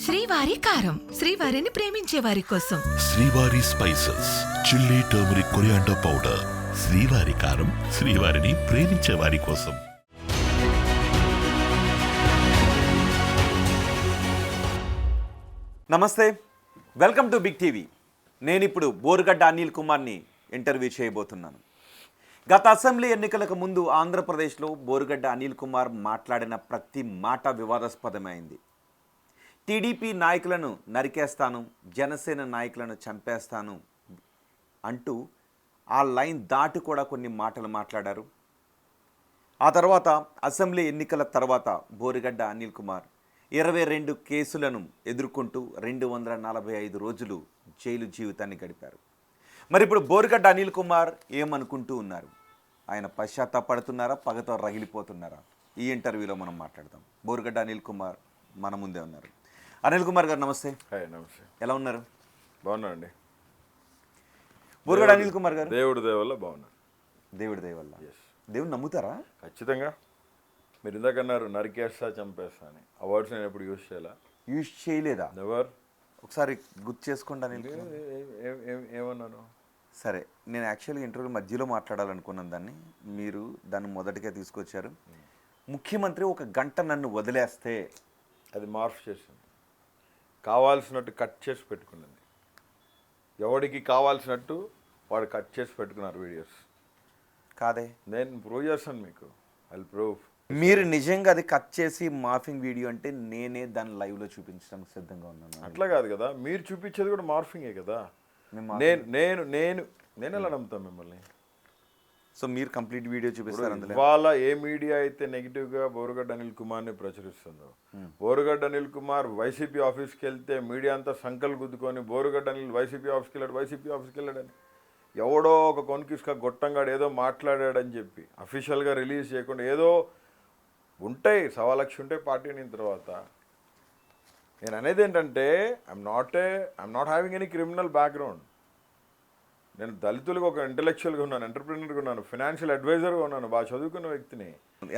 శ్రీవారి కారం, శ్రీవారిని ప్రేమించే వారి కోసం. శ్రీవారి spices, chilli turmeric coriander powder. శ్రీవారి కారం, శ్రీవారిని ప్రేమించే వారి కోసం. నమస్తే, వెల్కమ్ టు బిగ్ టీవీ. నేను ఇప్పుడు బోరుగడ్డ అనిల్ కుమార్ని ఇంటర్వ్యూ చేయబోతున్నాను. గత అసెంబ్లీ ఎన్నికలకు ముందు ఆంధ్రప్రదేశ్లో బోరుగడ్డ అనిల్ కుమార్ మాట్లాడిన ప్రతి మాట వివాదాస్పదమైంది. టీడీపీ నాయకులను నరికేస్తాను, జనసేన నాయకులను చంపేస్తాను అంటూ ఆ లైన్ దాటి కూడా కొన్ని మాటలు మాట్లాడారు. ఆ తర్వాత అసెంబ్లీ ఎన్నికల తర్వాత బోరుగడ్డ అనిల్ కుమార్ 22 కేసులను ఎదుర్కొంటూ 245 రోజులు జైలు జీవితాన్ని గడిపారు. మరి ఇప్పుడు బోరుగడ్డ అనిల్ కుమార్ ఏమనుకుంటూ ఉన్నారు? ఆయన పశ్చాత్తాపడుతున్నారా, పగతో రగిలిపోతున్నారా? ఈ ఇంటర్వ్యూలో మనం మాట్లాడదాం. బోరుగడ్డ అనిల్ కుమార్ మన ముందే ఉన్నారు. అనిల్ కుమార్ గారు నమస్తే. నమస్తే. ఎలా ఉన్నారు? బాగున్నానండి. బోరుగడ్డ అనిల్ కుమార్ గారు దేవుడి దయ వల్ల బాగున్నాను. దేవుడి దయ వల్ల. దేవుని నమ్ముతారా? ఖచ్చితంగా. మీరు ఇందాక అన్నారు నరికేస్తా చంపేస్తా అని. అవార్డ్స్ నేను ఎప్పుడు యూజ్ చేయాలా? యూజ్ చేయలేదా? ఎవరు? ఒకసారి గుర్తు చేసుకోండి అనిల్. ఏమన్నాను? సరే, నేను యాక్చువల్గా ఇంటర్వ్యూ మధ్యలో మాట్లాడాలనుకున్నాను దాన్ని. మీరు దాన్ని మొదటిగా తీసుకొచ్చారు. ముఖ్యమంత్రి ఒక గంట నన్ను వదిలేస్తే అది మార్ఫ్ చేసింది. కావాల్సినట్టు కట్ చేసి పెట్టుకున్నది. ఎవడికి కావాల్సినట్టు వాడు కట్ చేసి పెట్టుకున్నారు వీడియోస్. కాదే, నేను ప్రూవ్ చేస్తాను మీకు. I prove. మీరు నిజంగా అది కట్ చేసి మార్ఫింగ్ వీడియో అంటే నేనే దాన్ని లైవ్లో చూపించడానికి సిద్ధంగా ఉన్నాను. అట్లా కాదు కదా, మీరు చూపించేది కూడా మార్ఫింగే కదా. నేను ఎలా నమ్ముతాను మిమ్మల్ని? సో మీరు కంప్లీట్ వీడియో చూపిస్తారు అందులో. ఇవాళ ఏ మీడియా అయితే నెగిటివ్గా బోరుగడ్డ అనిల్ కుమార్ని ప్రచురిస్తుందో, బోరుగడ్డ అనిల్ కుమార్ వైసీపీ ఆఫీస్కి వెళ్తే మీడియా అంతా సంకలు గుద్దుకొని బోరుగడ్డ అనిల్ వైసీపీ ఆఫీస్కి వెళ్ళాడని ఎవడో ఒక కొనికిస్క గొట్టంగాడు ఏదో మాట్లాడాడని చెప్పి అఫీషియల్గా రిలీజ్ చేయకుండా ఏదో ఉంటాయి, 1.25 ఉంటాయి పార్టీ అయిన తర్వాత. నేను అనేది ఏంటంటే I'm not having any criminal background. నేను దళితులకు ఒక ఇంటెలెక్చువల్గా ఉన్నాను, ఎంటర్ప్రినర్గా ఉన్నాను, ఫైనాన్షియల్ అడ్వైజర్గా ఉన్నాను, బాగా చదువుకున్న వ్యక్తిని.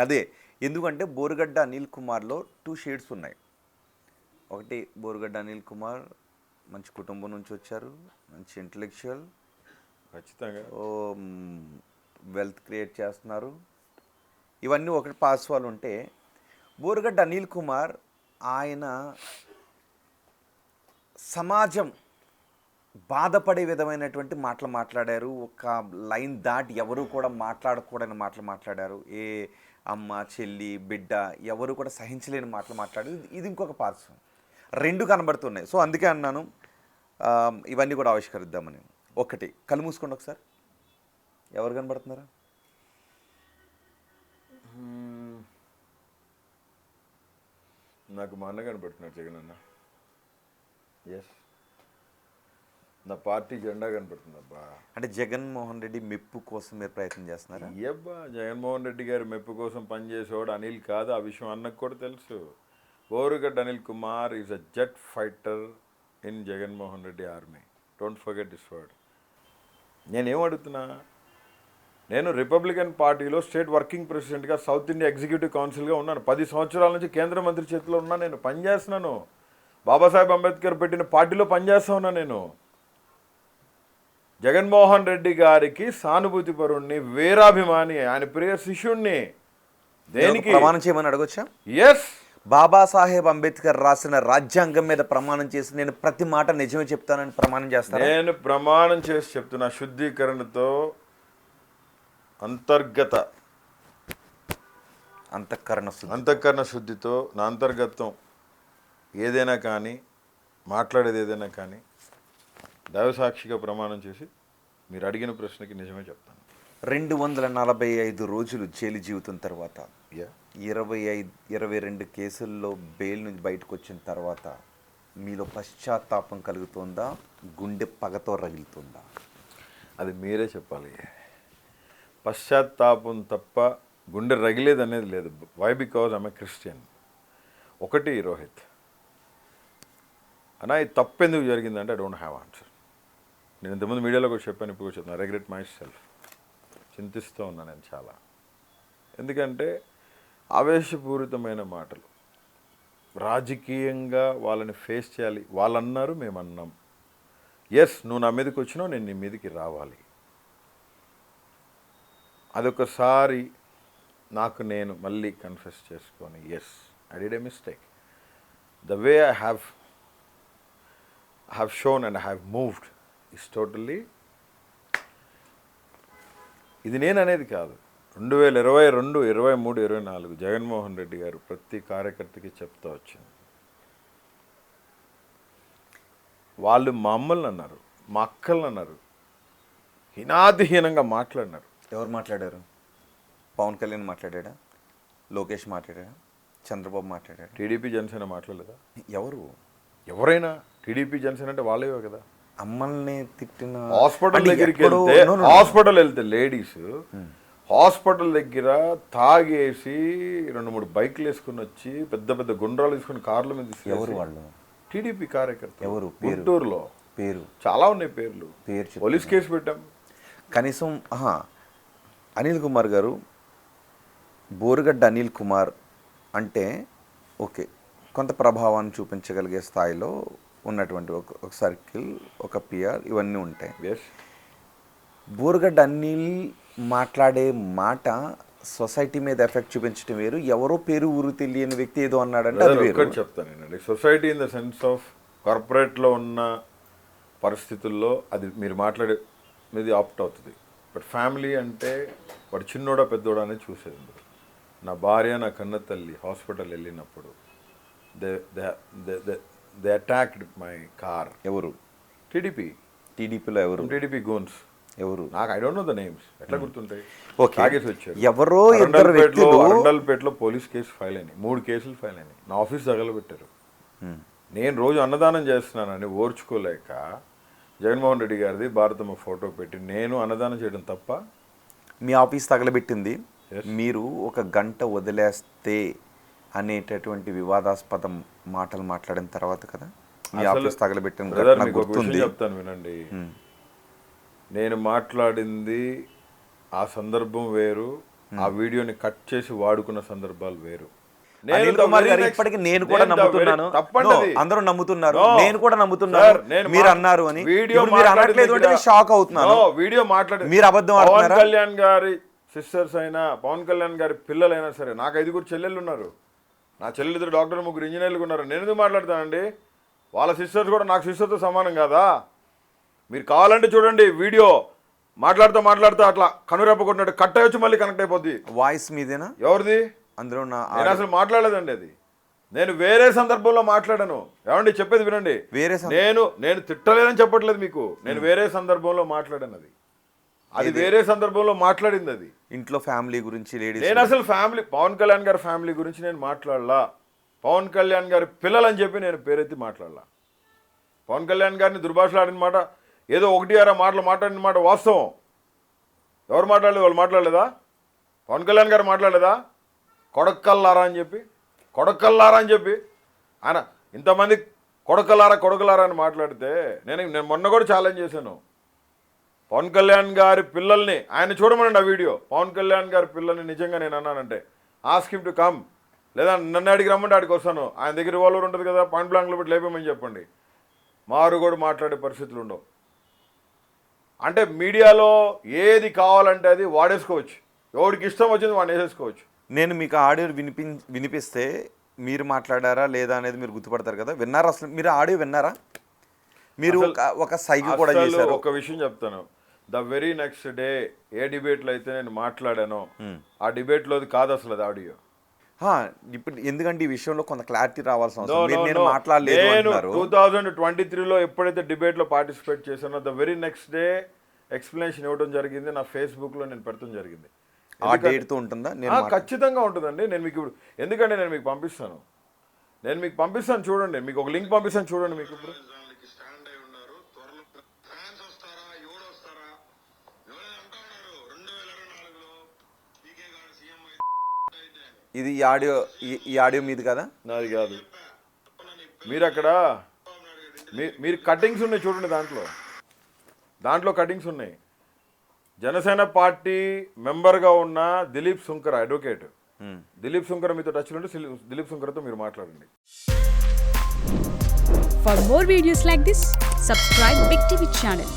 అదే ఎందుకంటే బోరుగడ్డ అనిల్ కుమార్లో 2 షేడ్స్ ఉన్నాయి. ఒకటి, బోరుగడ్డ అనిల్ కుమార్ మంచి కుటుంబం నుంచి వచ్చారు, మంచి ఇంటెలెక్చువల్, ఖచ్చితంగా వెల్త్ క్రియేట్ చేస్తున్నారు, ఇవన్నీ ఒకటి పాస్వాలు ఉంటే, బోరుగడ్డ అనిల్ కుమార్ ఆయన సమాజం బాధపడే విధమైనటువంటి మాటలు మాట్లాడారు. ఒక లైన్ దాటి ఎవరు కూడా మాట్లాడకూడని మాటలు మాట్లాడారు. ఏ అమ్మ, చెల్లి, బిడ్డ ఎవరు కూడా సహించలేని మాటలు మాట్లాడారు. ఇది ఇంకొక పార్శ్వం, 2 కనబడుతున్నాయి. సో అందుకే అన్నాను ఇవన్నీ కూడా ఆవిష్కరిద్దామని. ఒకటి, కళ్ళు మూసుకోండి ఒకసారి. ఎవరు కనబడుతున్నారా? నాకు మా అన్న కనపడుతున్నాడు, జగన్ అన్న. ఎస్, నా పార్టీ జెండా కనపడుతుంది. అబ్బా, అంటే జగన్మోహన్ రెడ్డి మెప్పు కోసం మీరు ప్రయత్నం చేస్తున్నారా? అబ్బా, జగన్మోహన్ రెడ్డి గారి మెప్పు కోసం పనిచేసేవాడు అనిల్ కాదు. ఆ విషయం అన్నకు కూడా తెలుసు. Borugadda Anil Kumar is a jet fighter in Jaganmohan Reddy army. Don't forget this word. నేనేం అడుగుతున్నా, నేను రిపబ్లికన్ పార్టీలో స్టేట్ వర్కింగ్ ప్రెసిడెంట్గా సౌత్ ఇండియా ఎగ్జిక్యూటివ్ కౌన్సిల్గా ఉన్నాను. 10 సంవత్సరాల నుంచి కేంద్ర మంత్రి చేతిలో ఉన్నాను. నేను పనిచేస్తున్నాను. బాబాసాహెబ్ అంబేద్కర్ పెట్టిన పార్టీలో పనిచేస్తా ఉన్నాను. నేను జగన్మోహన్ రెడ్డి గారికి సానుభూతి పరుణ్ణి, వీరాభిమాని, ఆయన ప్రియ శిష్యుణ్ణి. దేనికి ప్రమాణం చేయమని అడగొచ్చా? ఎస్. బాబాసాహెబ్ అంబేద్కర్ రాసిన రాజ్యాంగం మీద ప్రమాణం చేసి నేను ప్రతి మాట నిజమే చెప్తానని ప్రమాణం చేస్తాను. నేను ప్రమాణం చేసి చెప్తున్నా, శుద్ధీకరణతో, అంతఃకరణ శుద్ధితో, నా అంతర్గతం ఏదైనా కానీ, మాట్లాడేది ఏదైనా కానీ దైవసాక్షిగా ప్రమాణం చేసి మీరు అడిగిన ప్రశ్నకి నిజమే చెప్తాను. 245 రోజులు జైలు జీవితం తర్వాత 22 కేసుల్లో బెయిల్ నుంచి బయటకు వచ్చిన తర్వాత మీలో పశ్చాత్తాపం కలుగుతుందా, గుండె పగతో రగులుతుందా? అది మీరే చెప్పాలి. పశ్చాత్తాపం తప్ప గుండె రగిలేదు అనేది లేదు. Why? Because I'm a Christian. ఒకటి, రోహిత్ అన్న, ఇది తప్పెందుకు జరిగిందంటే ఐ డోంట్ హ్యావ్ ఆన్సర్. నేను ఇంతకుముందు మీడియాలో కూడా చెప్పాను, ఇప్పుడు కూడా చెప్తాను. Regret myself. చింతిస్తూ ఉన్నాను నేను చాలా. ఎందుకంటే ఆవేశపూరితమైన మాటలు, రాజకీయంగా వాళ్ళని ఫేస్ చేయాలి. వాళ్ళు అన్నారు, మేము అన్నాం, ఎస్ నువ్వు నా మీదకి వచ్చినావు, నేను నీ మీదకి రావాలి. అదొకసారి నాకు నేను మళ్ళీ కన్ఫెస్ చేసుకొని, yes I did a mistake. The way I have shown and I have moved is totally, ఇది నేను అనేది కాదు, 2022, 23, 24 జగన్మోహన్ రెడ్డి గారు ప్రతి కార్యకర్తకి చెప్తా వచ్చింది. వాళ్ళు మా అమ్మల్ని అన్నారు, మా అక్కల్ని అన్నారు, హీనాతిహీనంగా మాట్లాడినారు. ఎవరు మాట్లాడారు? పవన్ కళ్యాణ్ మాట్లాడా? లోకేష్ మాట్లాడా? చంద్రబాబు మాట్లాడాడు? టీడీపీ జనసేన మాట్లాడలేదా? ఎవరు? ఎవరైనా టీడీపీ జనసేన అంటే వాళ్ళేవే కదా. అమ్మల్ని తిట్టిన హాస్పిటల్ దగ్గరికి వెళ్తే, హాస్పిటల్ వెళ్తే లేడీస్ హాస్పిటల్ దగ్గర తాగేసి 2-3 బైక్లు వేసుకుని వచ్చి పెద్ద పెద్ద గుండ్రాలు తీసుకుని కార్ల మీద ఎవరు వాళ్ళు? టీడీపీ కార్యకర్త. ఎవరు? గుంటూరులో పేరు చాలా ఉన్నాయి పేర్లు. పోలీస్ కేసు పెట్టాం. కనీసం అనిల్ కుమార్ గారు, బోరుగడ్డ అనిల్ కుమార్ అంటే ఓకే, కొంత ప్రభావాన్ని చూపించగలిగే స్థాయిలో ఉన్నటువంటి ఒక సర్కిల్, ఒక పిఆర్, ఇవన్నీ ఉంటాయి. బోరుగడ్డ అనిల్ మాట్లాడే మాట సొసైటీ మీద ఎఫెక్ట్ చూపించడం వేరు. ఎవరో పేరు ఊరు తెలియని వ్యక్తి ఏదో అన్నాడంటే అది వేరు. చెప్తానండి, society in the sense of కార్పొరేట్లో ఉన్న పరిస్థితుల్లో అది మీరు మాట్లాడేది ఆప్ట్ అవుతుంది. బట్ ఫ్యామిలీ అంటే వాడు చిన్నోడా పెద్దోడా అనేది చూసేది. నా భార్య, నా కన్న తల్లి హాస్పిటల్ వెళ్ళినప్పుడు దే అటాక్డ్ మై కార్. ఎవరు? టీడీపీలో ఎవరు? TDP goons. ఎవరు? నాకు I don't know the names. ఎట్లా గుర్తుంటాయి? తాగేసి వచ్చారు. ఎవరో ఇద్దరు వ్యక్తులు. అరండల్పేటలో పోలీస్ కేసు ఫైల్ అయినాయి, 3 కేసులు ఫైల్ అయినాయి. నా ఆఫీస్ తగలబెట్టారు. నేను రోజు అన్నదానం చేస్తున్నానని ఓర్చుకోలేక జగన్మోహన్ రెడ్డి గారిది భారతమ్మ ఫోటో పెట్టి నేను అన్నదానం చేయడం తప్ప? మీ ఆఫీస్ తగలబెట్టింది మీరు ఒక గంట వదిలేస్తే అనేటటువంటి వివాదాస్పద మాటలు మాట్లాడిన తర్వాత కదా మీ ఆఫీస్ తగలబెట్టిన గుర్తుంది. చెప్తాను వినండి, నేను మాట్లాడింది ఆ సందర్భం వేరు, ఆ వీడియోని కట్ చేసి వాడుకున్న సందర్భాలు వేరు. ఇప్పటికీ నేను కూడా నమ్ముతున్నాను, అందరూ నమ్ముతున్నారు, నేను కూడా నమ్ముతున్నాను మీరు అన్నారు అని. మీరు అనట్లేదు అంటే షాక్ అవుతున్నాను. వీడియో మాట్లాడి మీరు అబద్ధం పవన్ కళ్యాణ్ గారి సిస్టర్స్ అయినా, పవన్ కళ్యాణ్ గారి పిల్లలైనా సరే, నాకు 5 చెల్లెళ్ళు ఉన్నారు. నా చెల్లెలు 2 డాక్టర్లు, 3 ఇంజనీర్లు ఉన్నారు. నేను ఎందుకు మాట్లాడతానండి? వాళ్ళ సిస్టర్స్ కూడా నాకు సిస్టర్తో సమానం కాదా? మీరు కావాలంటే చూడండి వీడియో, మాట్లాడుతూ అట్లా కనురెప్పకొట్టినట్టు కట్ అయ్యొచ్చు, మళ్ళీ కనెక్ట్ అయిపోద్ది. వాయిస్ మీదేనా? ఎవరిది? అందులో నేను అసలు మాట్లాడలేదండి. అది నేను వేరే సందర్భంలో మాట్లాడాను. ఏమండి చెప్పేది వినండి. నేను తిట్టలేదని చెప్పట్లేదు మీకు, నేను వేరే సందర్భంలో మాట్లాడాను. అది వేరే సందర్భంలో మాట్లాడింది. అది ఇంట్లో ఫ్యామిలీ గురించి. నేను అసలు ఫ్యామిలీ, పవన్ కళ్యాణ్ గారి ఫ్యామిలీ గురించి నేను మాట్లాడలా. పవన్ కళ్యాణ్ గారి పిల్లలని చెప్పి నేను పేరెత్తి మాట్లాడలా. పవన్ కళ్యాణ్ గారిని దుర్భాషలాడిన మాట, ఏదో 1-6 మాటలు మాట్లాడిన మాట వాస్తవం. ఎవరు మాట్లాడలేదు? వాళ్ళు మాట్లాడలేదా? పవన్ కళ్యాణ్ గారు మాట్లాడలేదా? కొడకల్లారా అని చెప్పి ఆయన ఇంతమంది కొడకలారా అని మాట్లాడితే నేను మొన్న కూడా ఛాలెంజ్ చేశాను. పవన్ కళ్యాణ్ గారి పిల్లల్ని ఆయన చూడమనండి ఆ వీడియో. పవన్ కళ్యాణ్ గారి పిల్లల్ని నిజంగా నేను అన్నానంటే ఆస్క్ హిమ్ టు కమ్, లేదా నన్ను అడిగి రమ్మంటే ఆడికి వస్తాను. ఆయన దగ్గర రివాల్వర్ ఉంటుంది కదా, పాయింట్ బ్లాంక్లో పెట్టి లేపేమని చెప్పండి. మారు కూడా మాట్లాడే పరిస్థితులు ఉండవు. అంటే మీడియాలో ఏది కావాలంటే అది వాడేసుకోవచ్చు, ఎవరికి ఇష్టం వచ్చింది వాడిని వేసేసుకోవచ్చు. నేను మీకు ఆడియో వినిపిస్తే మీరు మాట్లాడారా లేదా అనేది మీరు గుర్తుపడతారు కదా. విన్నారా? అసలు మీరు ఆడియో విన్నారా? మీరు ఒక సైకి కూడా చేశారు. ఒక విషయం చెప్తాను, ద వెరీ నెక్స్ట్ డే ఏ డిబేట్లో అయితే నేను మాట్లాడానో ఆ డిబేట్లోది కాదు అసలు అది ఆడియో. ఇప్పుడు ఎందుకంటే ఈ విషయంలో కొంత క్లారిటీ రావాల్సిన అవసరం. నేను మాట్లాడలేదు. 2023లో ఎప్పుడైతే డిబేట్లో పార్టిసిపేట్ చేశానో the very next day explanation ఇవ్వడం జరిగింది. నా ఫేస్బుక్లో నేను పెడతాం జరిగింది. ఆ డేట్తో ఉంటుందా? ఖచ్చితంగా ఉంటుందండి. నేను మీకు ఇప్పుడు ఎందుకంటే నేను మీకు పంపిస్తాను చూడండి, మీకు ఒక లింక్ పంపిస్తాను చూడండి. మీకు ఇప్పుడు ఇది ఈ ఆడియో మీది కదా? నాది కాదు. మీరు అక్కడ మీరు కటింగ్స్ ఉన్నాయి చూడండి, దాంట్లో కటింగ్స్ ఉన్నాయి. జనసేన పార్టీ మెంబర్గా ఉన్న దిలీప్ సుంకర అడ్వకేట్, దిలీప్ శంకర్ మీతో టచ్లో ఉంటే దిలీప్ శంకర్తో మీరు మాట్లాడండి. For more videos like this, subscribe Big TV channel.